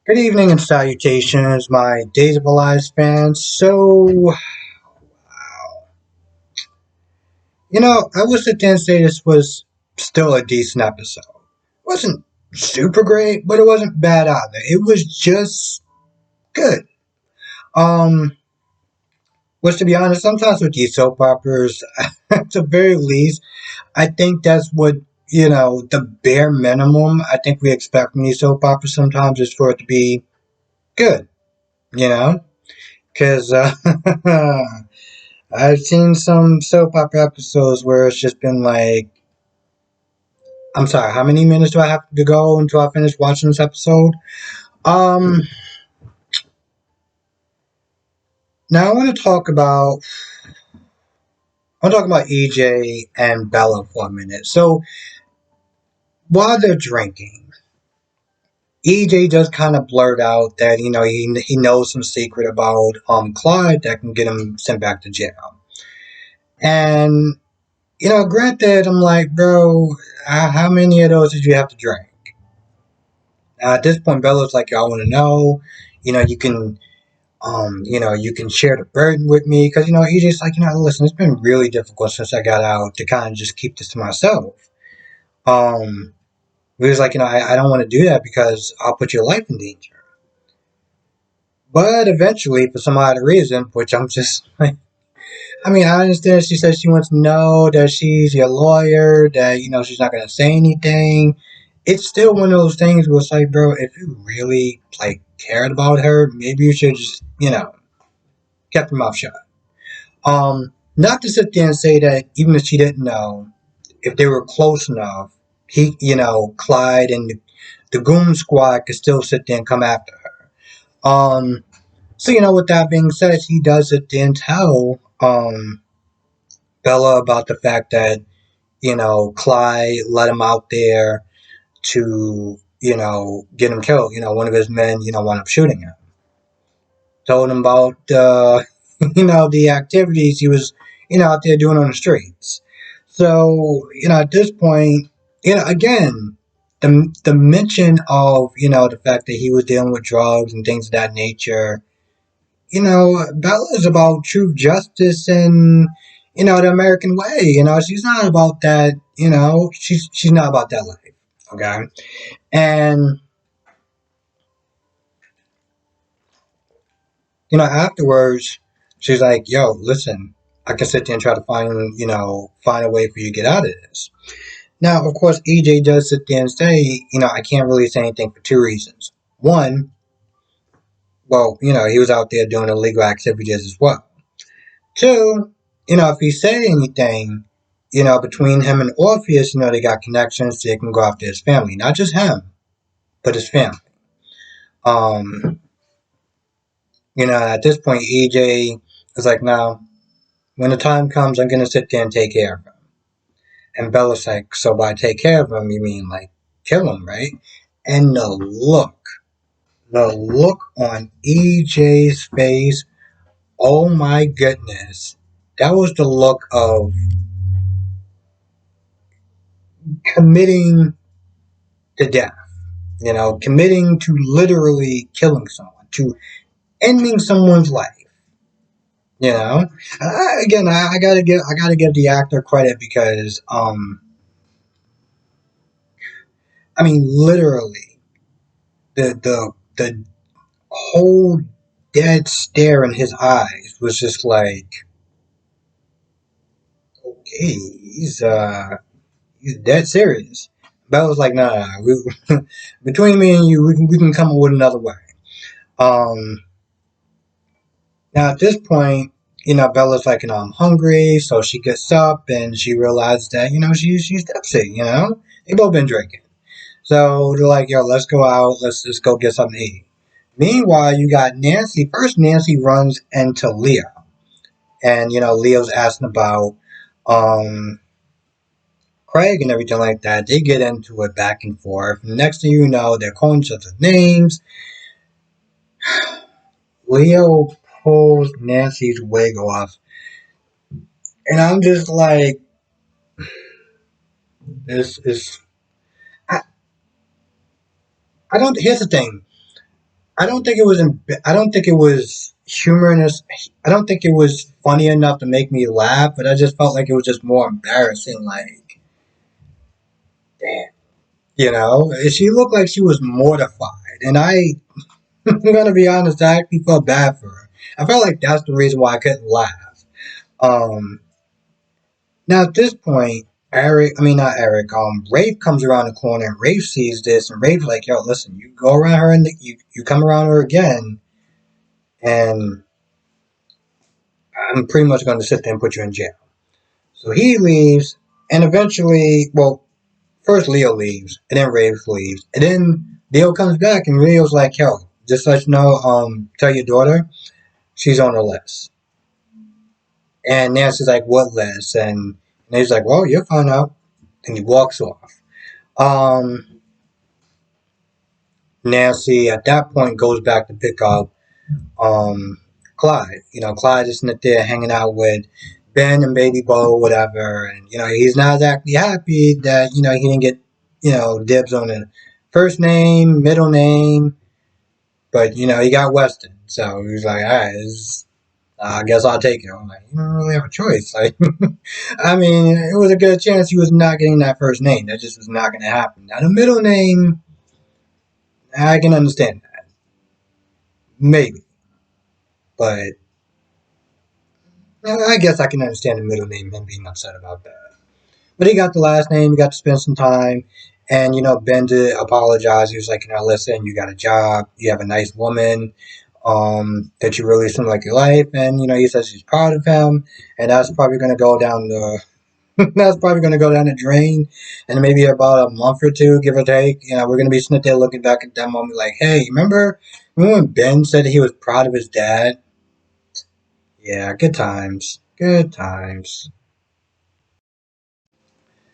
Good evening and salutations, my Days of Our Lives fans. I would sit there and say this was still a decent episode. It wasn't super great, but it wasn't bad either. It was just good. Um, which to be honest, sometimes with these soap operas, at the very least, I think that's what, the bare minimum I think we expect from these soap operas sometimes is for it to be good, you know? Because, I've seen some soap opera episodes where it's just been like, I'm sorry, how many minutes do I have to go until I finish watching this episode? Um, Now I want to talk about EJ and Bella for a minute. So while they're drinking, EJ just kind of blurt out that he knows some secret about Clyde that can get him sent back to jail. And granted, I'm like, bro, how many of those did you have to drink? At this point, Bella's like, I want to know. You can, you can share the burden with me because EJ's like, listen, it's been really difficult since I got out to kind of just keep this to myself. Um, he was like, I don't want to do that because I'll put your life in danger. But eventually, for some odd reason, which I'm just like, I understand she says she wants to know that she's your lawyer, that, she's not going to say anything. It's still one of those things where it's like, bro, if you really, like, cared about her, maybe you should just, kept your mouth shut. Not to sit there and say that even if she didn't know, if they were close enough, Clyde and the Goon Squad could still sit there and come after her. So, with that being said, he does sit there and tell, Bella about the fact that, Clyde let him out there to, get him killed. One of his men, wound up shooting him. Told him about, the activities he was, out there doing on the streets. So, at this point, again, the mention of, the fact that he was dealing with drugs and things of that nature, Bella is about truth, justice, and, the American way. She's not about that, she's not about that life. Okay. And, afterwards, she's like, yo, listen, I can sit there and try to find a way for you to get out of this. Now, of course, EJ does sit there and say, I can't really say anything for two reasons. One, well, he was out there doing illegal activities as well. Two, if he said anything, between him and Orpheus, they got connections, so they can go after his family. Not just him, but his family. Um, at this point, EJ is like, no, when the time comes, I'm going to sit there and take care of him. And Bella's like, so by take care of him, you mean like kill him, right? And the look on EJ's face, oh my goodness. That was the look of committing to death, committing to literally killing someone, to ending someone's life. Again, I gotta give the actor credit because, literally, the whole dead stare in his eyes was just like, okay, he's dead serious. But I was like, nah, between me and you, we can come up with another way. Um, Now at this point, Bella's like, I'm hungry, so she gets up and she realizes that, she's tipsy, They both been drinking. So they're like, yo, let's go out, let's just go get something to eat. Meanwhile, you got Nancy. First, Nancy runs into Leo. And, Leo's asking about Craig and everything like that. They get into it back and forth. Next thing you know, they're calling each other's names. Leo pulls Nancy's wig off. And I'm just like, this is. I don't. Here's the thing. I don't think it was. I don't think it was humorous. I don't think it was funny enough to make me laugh. But I just felt like it was just more embarrassing. Like, damn, she looked like she was mortified, and I'm gonna be honest. I actually felt bad for her. I felt like that's the reason why I couldn't laugh. Um, Now at this point, not Eric. Rafe comes around the corner, and Rafe sees this, and Rafe's like, "Yo, listen, you go around her, and you come around her again, and I'm pretty much going to sit there and put you in jail." So he leaves, and eventually, well, first Leo leaves, and then Rafe leaves, and then Leo comes back, and Leo's like, "Yo, just let you know, tell your daughter she's on the list." And Nancy's like, "What list?" And he's like, "Well, you'll find out," and he walks off. Um, Nancy at that point goes back to pick up um, Clyde. Clyde is sitting there hanging out with Ben and Baby Bo, whatever, and he's not exactly happy that he didn't get dibs on the first name, middle name, but he got Weston, so he's like, all right, I guess I'll take it. I'm like, you don't really have a choice. Like, I mean, it was a good chance he was not getting that first name. That just was not going to happen. Now the middle name, I can understand that, maybe. But I guess I can understand the middle name, him being upset about that. But he got the last name, he got to spend some time. And, Ben did apologize. He was like, listen, you got a job, you have a nice woman that you really seem like your life. And, he says he's proud of him. And that's probably going to go down the. That's probably going to go down the drain in maybe about a month or two, give or take. We're going to be sitting there looking back at that moment like, hey, remember when Ben said he was proud of his dad? Yeah, good times. Good times.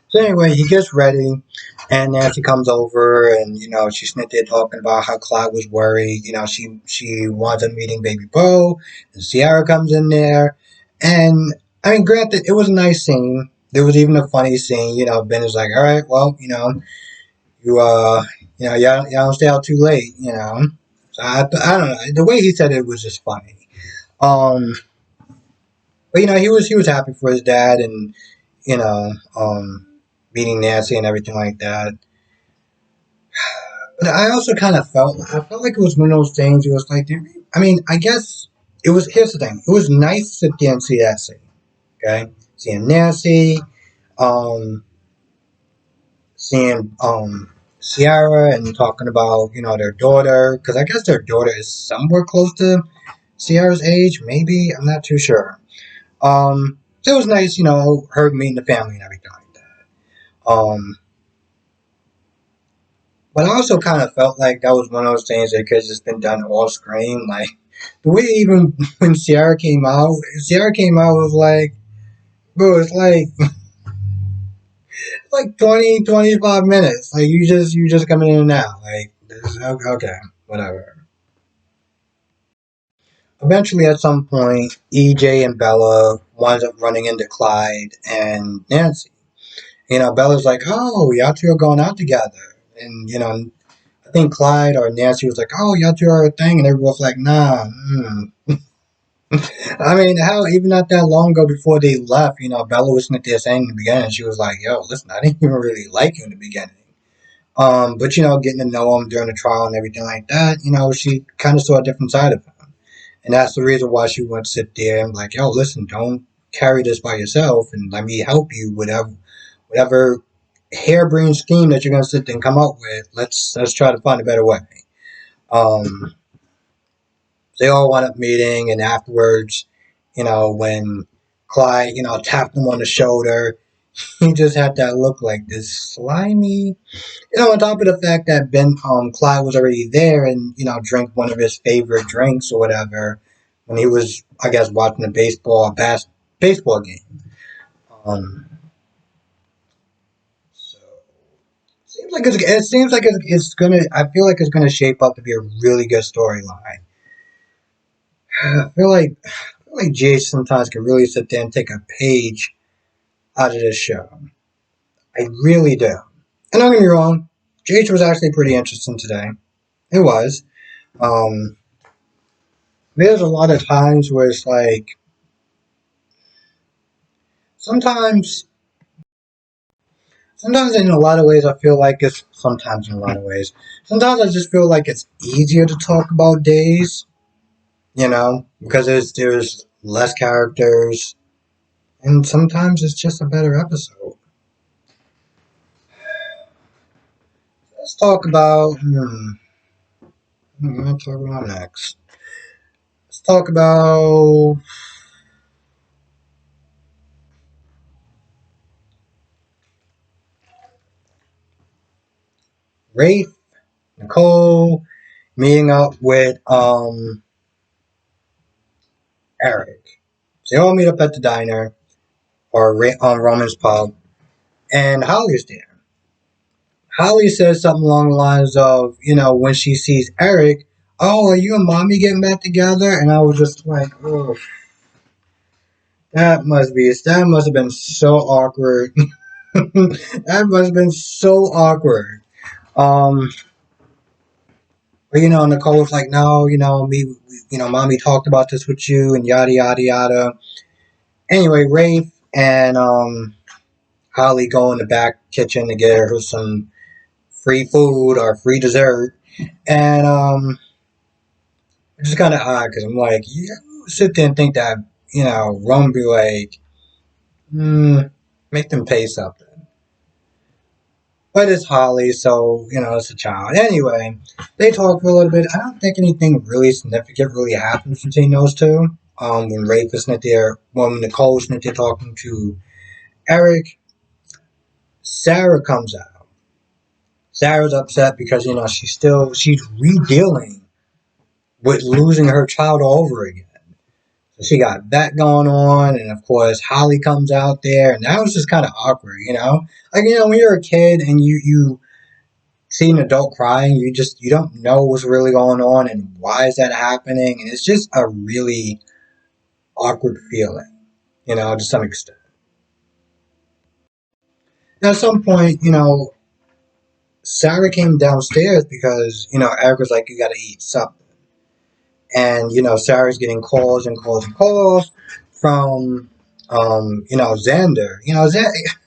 So anyway, he gets ready, and Nancy comes over, and she's sitting there talking about how Clyde was worried. She winds up meeting Baby Bo, and Sierra comes in there, and I mean, granted, it was a nice scene. There was even a funny scene. Ben is like, "All right, well, you y'all don't stay out too late." So I don't know. The way he said it was just funny. Um, but he was happy for his dad, and you know, meeting Nancy and everything like that. But I also kind of I felt like it was one of those things. It was like, I mean, I guess it was. Here's the thing. It was nice to sit there and see that scene. Okay, seeing Nancy, um, seeing Ciara, and talking about their daughter, because I guess their daughter is somewhere close to Ciara's age. Maybe I'm not too sure. So it was nice, her meeting the family and everything like that. But I also kind of felt like that was one of those things that could have just been done off screen. Like, the way even when Sierra came out was like, bro, it's like 20, 25 minutes. Like, you just coming in and out. Like, okay, whatever. Eventually, at some point, EJ and Bella winds up running into Clyde and Nancy. Bella's like, oh, y'all two are going out together. And, I think Clyde or Nancy was like, "Oh, y'all two are a thing," and they were both like, "Nah." I mean, how even not that long ago before they left, Bella was sitting there saying in the beginning, she was like, "Yo, listen, I didn't even really like you in the beginning." But getting to know him during the trial and everything like that, she kind of saw a different side of him, and that's the reason why she went to sit there and be like, "Yo, listen, don't carry this by yourself, and let me help you with whatever harebrained scheme that you're gonna sit there and come up with. Let's try to find a better way." Um, they all wound up meeting, and afterwards, when Clyde, tapped him on the shoulder, he just had that look like this slimy. On top of the fact that Clyde was already there and drank one of his favorite drinks or whatever when he was, I guess, watching a baseball game. Um, so it seems like it's gonna. I feel like it's gonna shape up to be a really good storyline. I feel like Jay sometimes can really sit there and take a page out of this show. I really do. And don't get me wrong, Jay was actually pretty interesting today. It was. Um, there's a lot of times where it's like sometimes, sometimes in a lot of ways I feel like it's sometimes in a lot of ways. Sometimes I just feel like it's easier to talk about days, because there's less characters, and sometimes it's just a better episode. Let's talk about. What am I talking about next? Let's talk about Rafe, Nicole meeting up with Eric. So they all meet up at the diner or on Roman's pub, and Holly's there. Holly says something along the lines of, when she sees Eric, oh, are you and mommy getting back together? And I was just like, oh, that must have been so awkward. That must have been so awkward. Um, but Nicole was like, no, mommy talked about this with you and yada yada yada. Anyway, Rafe and Holly go in the back kitchen to get her some free food or free dessert, and it's just kind of odd because I'm like, you sit there and think that Rome be like, make them pay something. But it's Holly, so it's a child. Anyway, they talk for a little bit. I don't think anything really significant really happens between those two. When Rafe is not there, when Nicole's not there talking to Eric, Sarah comes out. Sarah's upset because she's redealing with losing her child all over again. So she got that going on, and of course Holly comes out there, and that was just kind of awkward. Like when you're a kid and you see an adult crying, you don't know what's really going on and why is that happening, and it's just a really awkward feeling, to some extent. Now, at some point, Sarah came downstairs because Eric was like, "You got to eat something." And Sarah's getting calls and calls and calls from Xander.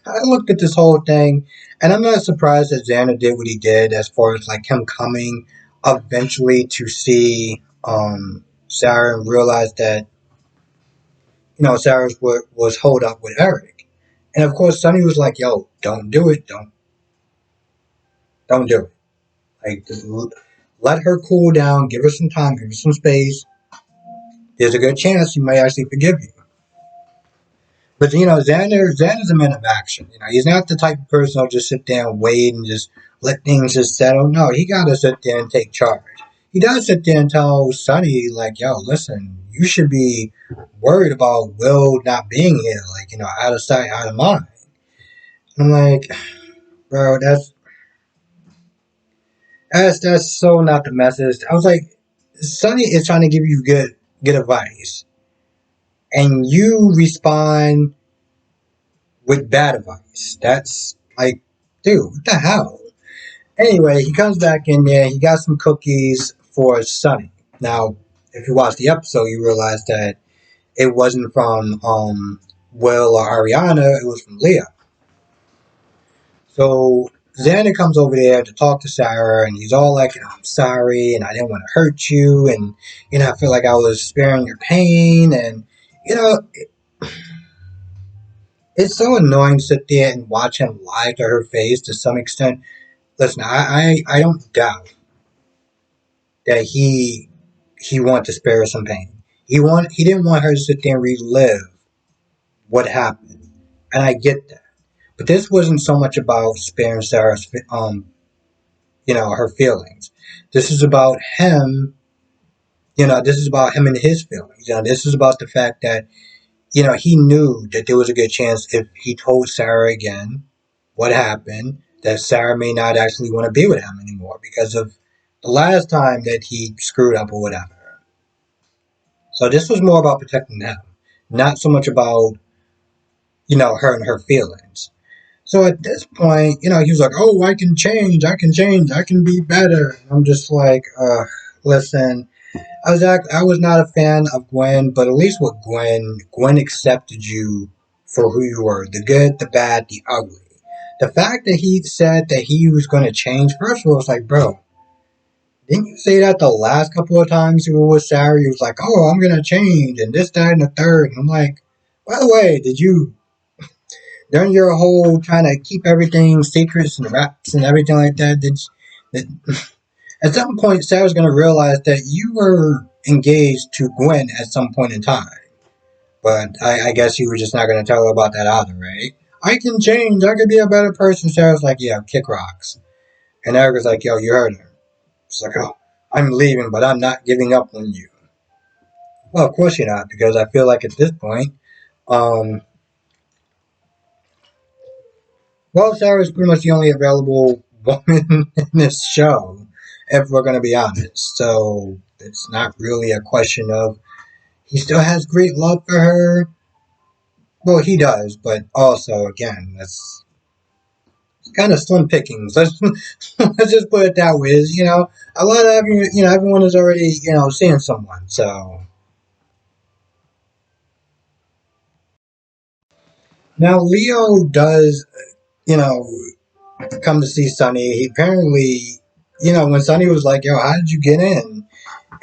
I looked at this whole thing, and I'm not surprised that Xander did what he did as far as like him coming eventually to see Sarah and realize that Sarah was holed up with Eric. And of course Sonny was like, yo, don't do it, don't do it, like just let her cool down, give her some time, give her some space. There's a good chance she might actually forgive you. But Xander's a man of action. He's not the type of person who'll just sit there and wait and just let things just settle. No, he gotta sit there and take charge. He does sit there and tell Sonny, like, yo, listen, you should be worried about Will not being here, like, out of sight, out of mind. I'm like, bro, that's so not the message. I was like, Sonny is trying to give you good advice. And you respond with bad advice. That's like, dude, what the hell? Anyway, he comes back in there. He got some cookies for Sonny. Now, if you watch the episode, you realize that it wasn't from Will or Ariana. It was from Leah. So Xander comes over there to talk to Sarah, and he's all like, I'm sorry, and I didn't want to hurt you, and I feel like I was sparing your pain, and you know, it's so annoying to sit there and watch him lie to her face to some extent. Listen, I don't doubt that he wanted to spare her some pain. He didn't want her to sit there and relive what happened, and I get that. But this wasn't so much about sparing Sarah's her feelings. This is about him. This is about him and his feelings. This is about the fact that he knew that there was a good chance if he told Sarah again what happened, that Sarah may not actually want to be with him anymore because of the last time that he screwed up or whatever. So this was more about protecting them, not so much about, her and her feelings. So at this point, he was like, oh, I can change, I can change, I can be better. And I'm just like, Listen, I was not a fan of Gwen, but at least with Gwen accepted you for who you were, the good, the bad, the ugly. The fact that he said that he was going to change, first of all, it's like, bro, didn't you say that the last couple of times you were with Sarah? You was like, oh, I'm going to change, and this, that, and the third. And I'm like, by the way, did you, during your whole trying to keep everything secrets and wraps and everything like that, at some point, Sarah's going to realize that you were engaged to Gwen at some point in time. But I guess you were just not going to tell her about that either, right? I can change. I could be a better person. Sarah's like, yeah, kick rocks. And Erica's like, yo, you heard her. She's like, oh, I'm leaving, but I'm not giving up on you. Well, of course you're not, because I feel like at this point, um, well, Sarah's pretty much the only available woman in this show, if we're going to be honest. So it's not really a question of he still has great love for her. Well, he does, but also, again, that's kind of slim pickings. Let's just put it that way. Is a lot of everyone is already seeing someone. So now Leo does you know come to see Sonny. He apparently when Sonny was like, "Yo, how did you get in?"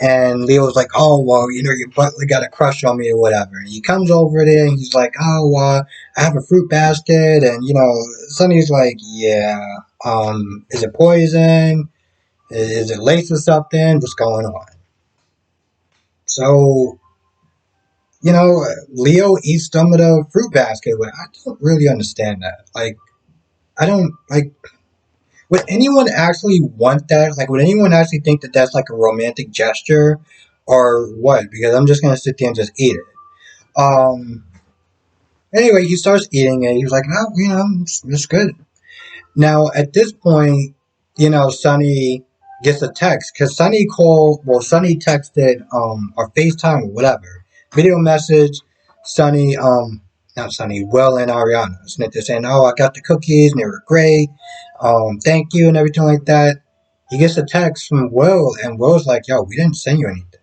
And Leo was like, "Oh, well, your butler got a crush on me or whatever." And he comes over there and he's like, "Oh, I have a fruit basket." And, Sonny's like, "Yeah, is it poison? Is it laced with something? What's going on?" So, Leo eats some of the fruit basket, but I don't really understand that. Like, I don't, like, would anyone actually want that? Like, would anyone actually think that that's like a romantic gesture or what? Because I'm just going to sit there and just eat it. Um, anyway, he starts eating it. He was like, "No, it's good." Now, at this point, Sonny gets a text because Sonny texted, or FaceTime or whatever, video message, Sonny, not Sonny, Will and Ariana. So they're saying, "Oh, I got the cookies and they were great. Thank you," and everything like that. He gets a text from Will, and Will's like, "Yo, we didn't send you anything."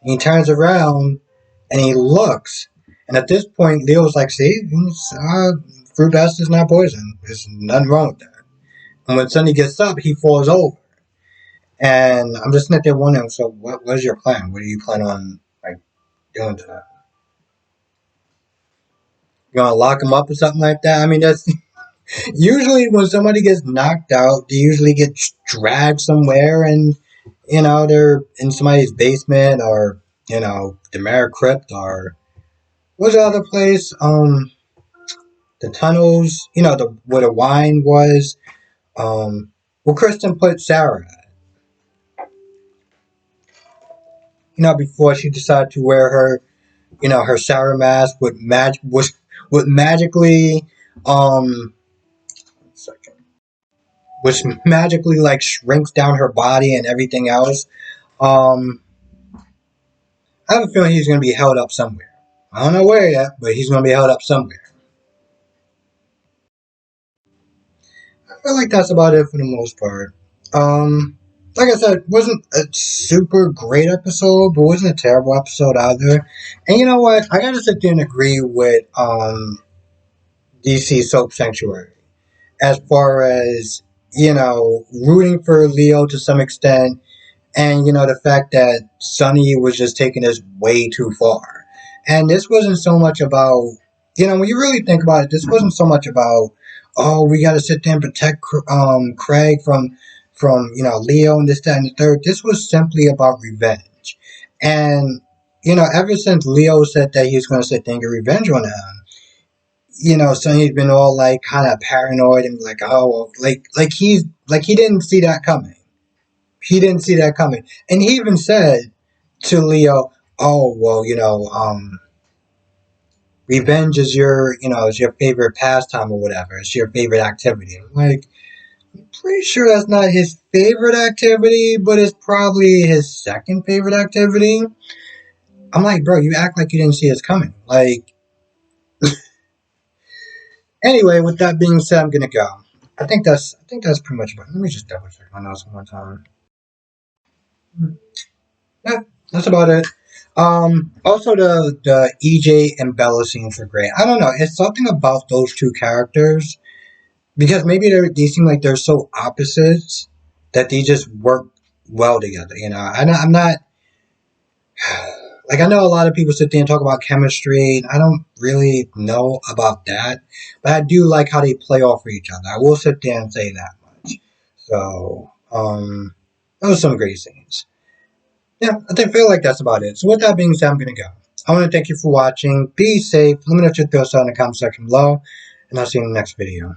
And he turns around and he looks. And at this point, Leo's like, "See, fruit basket is not poison. There's nothing wrong with that." And when Sonny gets up, he falls over. And I'm just sitting there wondering, so what is your plan? What do you plan on like doing to that? You gonna lock him up or something like that? I mean, that's usually when somebody gets knocked out, they usually get dragged somewhere, and they're in somebody's basement or the Mare Crypt or what's the other place? The tunnels. Where the wine was. Where Kristen put Sarah at. Before she decided to wear her Sarah mask would magically um which magically like shrinks down her body and everything else. Um I have a feeling he's gonna be held up somewhere. I don't know where yet, but he's gonna be held up somewhere. I feel like that's about it for the most part. Um like I said, wasn't a super great episode, but wasn't a terrible episode either. And you know what? I gotta sit there and agree with DC Soap Sanctuary as far as rooting for Leo to some extent, and the fact that Sonny was just taking this way too far. And this wasn't so much about when you really think about it, this wasn't so much about, oh, we got to sit there and protect Craig from Leo and this, that, and the third. This was simply about revenge. And ever since Leo said that he was going to sit there and get revenge on him, Sonny's been all like kind of paranoid and like, oh, well, he didn't see that coming. He didn't see that coming, and he even said to Leo, "Oh, well, revenge is your favorite pastime or whatever. It's your favorite activity." I'm like, I'm pretty sure that's not his favorite activity, but it's probably his second favorite activity. I'm like, bro, you act like you didn't see us coming. Like, anyway, with that being said, I'm gonna go. I think that's pretty much about it. Let me just double check my notes one more time. Yeah, that's about it. Also the EJ and Bella scenes were great. I don't know, it's something about those two characters because maybe they seem like they're so opposites that they just work well together. You know, I'm not like I know a lot of people sit there and talk about chemistry. And I don't really know about that, but I do like how they play off for each other. I will sit there and say that much. So, those are some great scenes. Yeah, I feel like that's about it. So with that being said, I'm gonna go. I want to thank you for watching. Be safe. Let me know what your thoughts are in the comment section below, and I'll see you in the next video.